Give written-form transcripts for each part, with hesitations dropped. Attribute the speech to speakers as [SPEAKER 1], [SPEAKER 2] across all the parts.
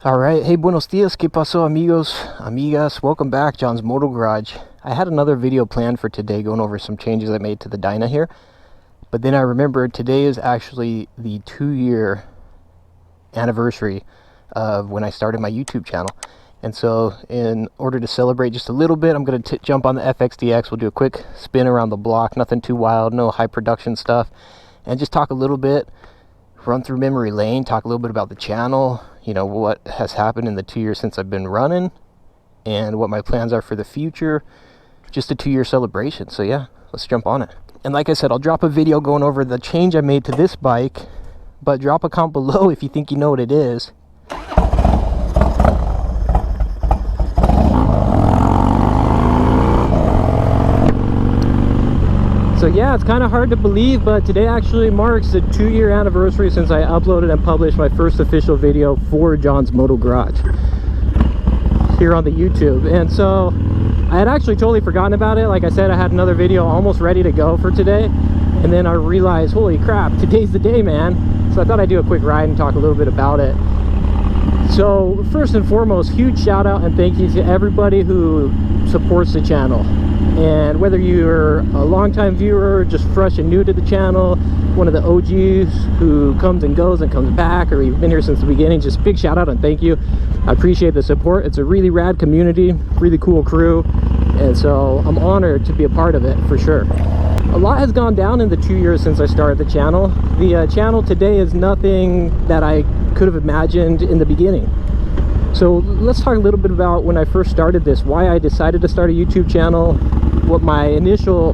[SPEAKER 1] All right, hey, buenos dias, ¿qué pasó, amigos, amigas? Welcome back, John's Moto Garage. I had another video planned for today going over some changes I made to the Dyna here, but then I remembered today is actually the 2-year anniversary of when I started my YouTube channel. And so in order to celebrate just a little bit, I'm going to jump on the FXDX. We'll do a quick spin around the block, nothing too wild, no high production stuff, and just talk a little bit, run through memory lane, talk a little bit about the channel, you know, what has happened in the 2 years since I've been running and what my plans are for the future. Just a 2-year celebration. So yeah, let's jump on it. And like I said, I'll drop a video going over the change I made to this bike, but drop a comment below if you think you know what it is. So yeah, it's kind of hard to believe, but today actually marks the 2-year anniversary since I uploaded and published my first official video for John's Moto Garage here on the YouTube. And so I had actually totally forgotten about it. Like I said, I had another video almost ready to go for today, and then I realized, holy crap, today's the day, man. So I thought I'd do a quick ride and talk a little bit about it. So first and foremost, huge shout out and thank you to everybody who supports the channel. And whether you're a longtime viewer, just fresh and new to the channel, one of the OGs who comes and goes and comes back, or you've been here since the beginning, just big shout out and thank you. I appreciate the support. It's a really rad community, really cool crew, and so I'm honored to be a part of it for sure. A lot has gone down in the 2 years since I started the channel. The channel today is nothing that I could have imagined in the beginning. So let's talk a little bit about when I first started this, why I decided to start a YouTube channel, what my initial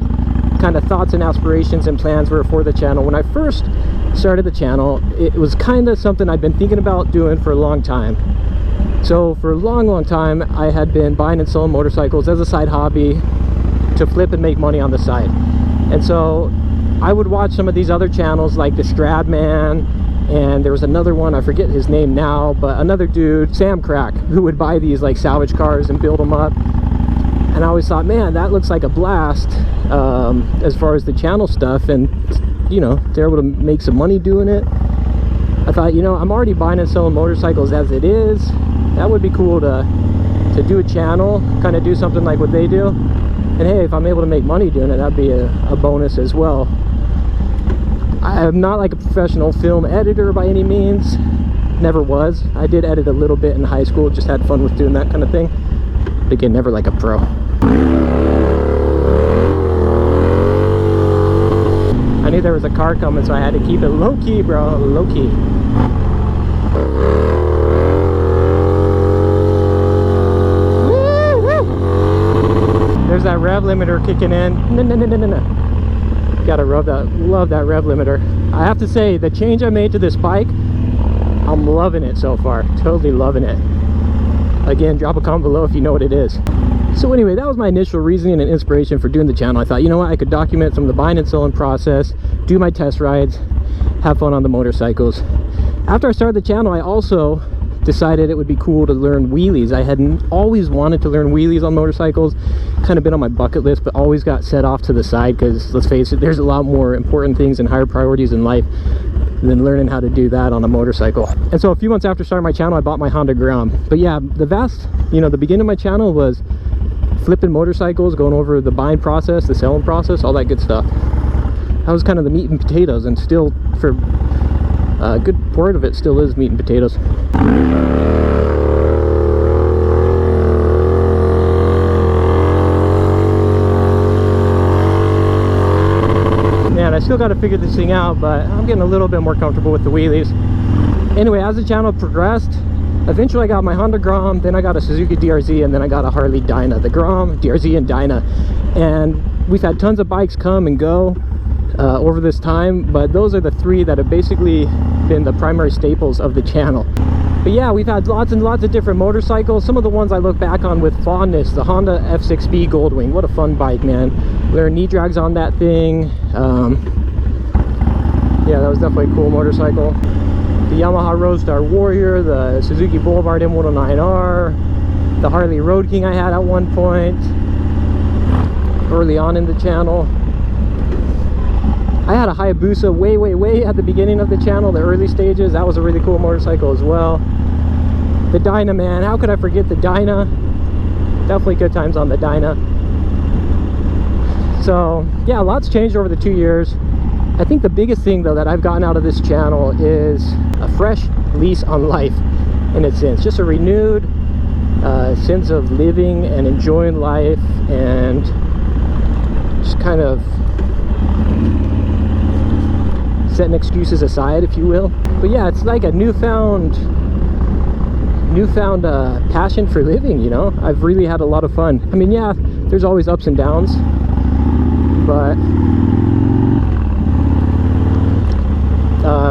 [SPEAKER 1] kind of thoughts and aspirations and plans were for the channel. When I first started the channel, it was kind of something I'd been thinking about doing for a long time. So for a long time, I had been buying and selling motorcycles as a side hobby to flip and make money on the side. And so I would watch some of these other channels like the Stradman, and there was another one, I forget his name now, but another dude, Sam Crack, who would buy these like salvage cars and build them up. And I always thought, man, that looks like a blast as far as the channel stuff, and you know, they're able to make some money doing it. I thought, you know, I'm already buying and selling motorcycles as it is. That would be cool to do a channel, kind of do something like what they do. And hey, if I'm able to make money doing it, that'd be a bonus as well. I'm not like a professional film editor by any means. Never was. I did edit a little bit in high school, just had fun with doing that kind of thing. But again, never like a pro. I knew there was a car coming, so I had to keep it low-key, bro. Low-key. There's that rev limiter kicking in. No. Gotta love that rev limiter. I have to say, the change I made to this bike, I'm loving it so far. Totally loving it. Again, drop a comment below if you know what it is. So anyway, that was my initial reasoning and inspiration for doing the channel. I thought, you know what, I could document some of the buying and selling process, do my test rides, have fun on the motorcycles. After I started the channel, I also decided it would be cool to learn wheelies. I had always wanted to learn wheelies on motorcycles, kind of been on my bucket list, but always got set off to the side because, let's face it, there's a lot more important things and higher priorities in life than learning how to do that on a motorcycle. And so a few months after starting my channel, I bought my Honda Grom. But yeah, the beginning of my channel was flipping motorcycles, going over the buying process, the selling process, all that good stuff. That was kind of the meat and potatoes, and still for a good part of it still is meat and potatoes. Man, I still got to figure this thing out, but I'm getting a little bit more comfortable with the wheelies. Anyway, as the channel progressed, eventually I got my Honda Grom, then I got a Suzuki DRZ, and then I got a Harley Dyna. The Grom, DRZ, and Dyna. And we've had tons of bikes come and go over this time, but those are the three that have basically been the primary staples of the channel. But yeah, we've had lots and lots of different motorcycles. Some of the ones I look back on with fondness, the Honda F6B Goldwing. What a fun bike, man. Learned knee drags on that thing. Yeah, that was definitely a cool motorcycle. The Yamaha Roadstar Warrior, the Suzuki Boulevard M109R, the Harley Road King I had at one point early on in the channel. I had a Hayabusa way at the beginning of the channel, the early stages. That was a really cool motorcycle as well. The Dyna, man, how could I forget the Dyna? Definitely good times on the Dyna. So yeah, a lot's changed over the 2 years. I think the biggest thing though that I've gotten out of this channel is a fresh lease on life, in a sense. Just a renewed sense of living and enjoying life, and just kind of setting excuses aside, if you will. But yeah, it's like a newfound passion for living, you know. I've really had a lot of fun. I mean, yeah, there's always ups and downs, but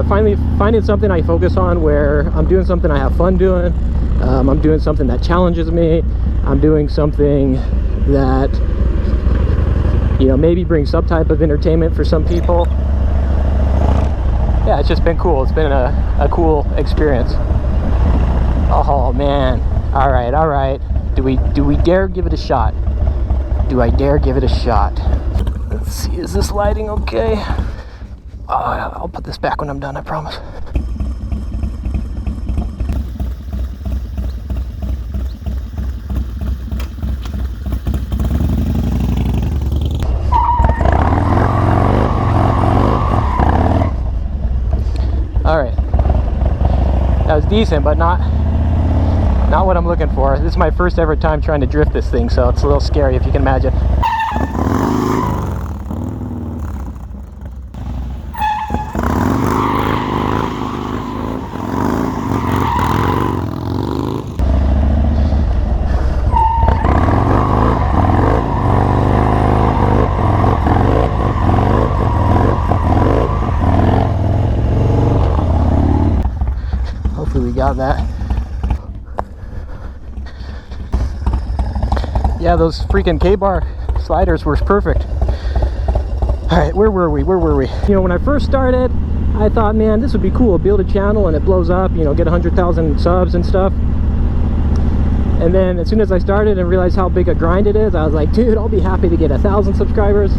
[SPEAKER 1] finally finding something I focus on, where I'm doing something I have fun doing. I'm doing something that challenges me. I'm doing something that, you know, maybe brings some type of entertainment for some people. Yeah, it's just been cool. It's been a cool experience. Oh man, all right, do we dare give it a shot? Do I dare give it a shot? Let's see, is this lighting okay? I'll put this back when I'm done, I promise. All right, that was decent, but not what I'm looking for. This is my first ever time trying to drift this thing, so it's a little scary, if you can imagine. Hopefully we got that. Yeah, those freaking K-bar sliders were perfect. All right, where were we? You know, when I first started, I thought, man, this would be cool. Build a channel and it blows up, you know, get 100,000 subs and stuff. And then as soon as I started and realized how big a grind it is, I was like, dude, I'll be happy to get 1,000 subscribers.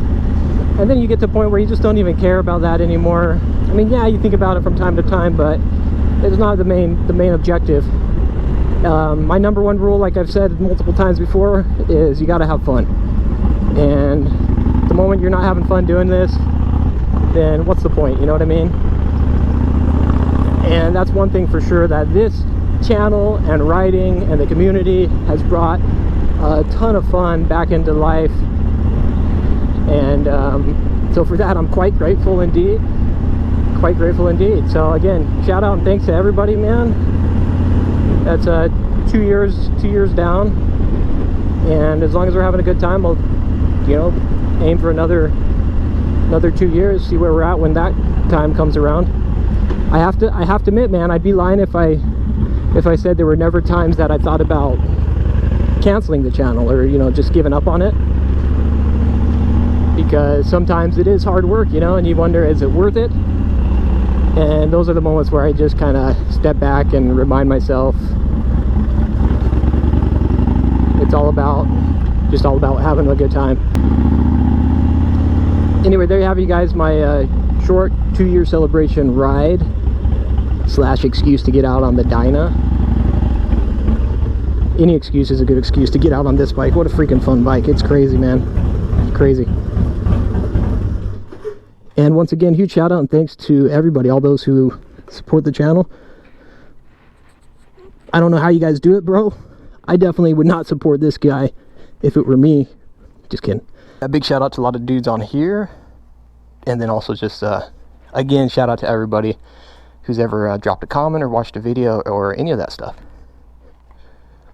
[SPEAKER 1] And then you get to a point where you just don't even care about that anymore. I mean, yeah, you think about it from time to time, but it's not the main objective. My number one rule, like I've said multiple times before, is you gotta have fun. And the moment you're not having fun doing this, then what's the point, you know what I mean? And that's one thing for sure, that this channel and writing and the community has brought a ton of fun back into life. And so for that, I'm quite grateful indeed. Quite grateful indeed. So again, shout out and thanks to everybody, man. That's 2 years down, and as long as we're having a good time, I'll, you know, aim for another 2 years, see where we're at when that time comes around. I have to admit, man, I'd be lying if I said there were never times that I thought about canceling the channel, or, you know, just giving up on it, because sometimes it is hard work, you know, and you wonder, is it worth it? And those are the moments where I just kind of step back and remind myself it's all about having a good time. Anyway, there you have you guys, my short 2-year celebration ride / excuse to get out on the Dyna. Any excuse is a good excuse to get out on this bike. What a freaking fun bike. It's crazy, man. It's crazy. And once again, huge shout out and thanks to everybody, all those who support the channel. I don't know how you guys do it, bro. I definitely would not support this guy if it were me. Just kidding. A big shout out to a lot of dudes on here. And then also just, again, shout out to everybody who's ever dropped a comment or watched a video or any of that stuff.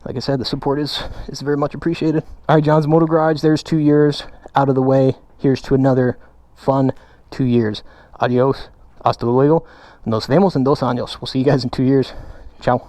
[SPEAKER 1] Like I said, the support is very much appreciated. All right, John's Moto Garage, there's 2 years out of the way. Here's to another fun 2 years. Adios, hasta luego, nos vemos en 2 años. We'll see you guys in 2 years. Ciao.